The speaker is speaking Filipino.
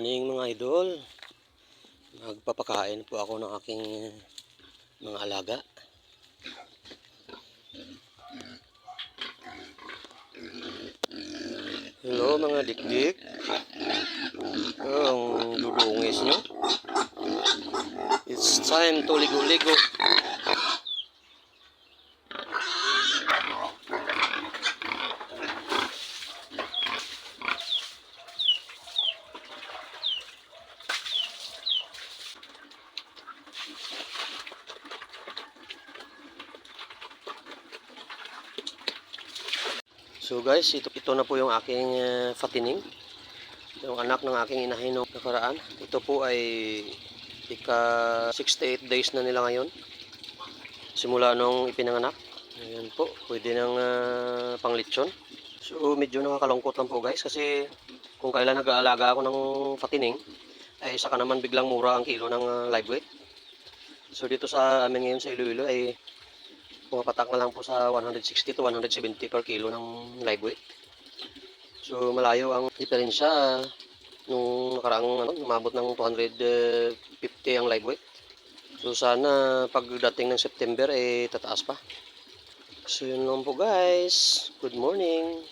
Morning mga idol. Magpapakain po ako ng aking mga alaga. Hello mga dikdik. Ang dudungis nyo. It's time to ligo-ligo. So guys, ito na po yung aking fatining. Yung anak ng aking inahin noong nakaraan. Ito po ay ika 68 days na nila ngayon. Simula nung ipinanganak. Ayan po, pwede nang panglitsyon. So medyo nakakalungkot lang po guys kasi kung kailan nag-aalaga ako ng fatining ay saka naman biglang mura ang kilo ng live weight. So dito sa amin ngayon sa Iloilo ay pumapatak na lang po sa 160 to 170 per kilo ng live weight. So malayo ang diferensya nung nakaraang umabot ng 250 ang live weight. So sana pagdating ng September tataas pa. So yun lang po guys. Good morning.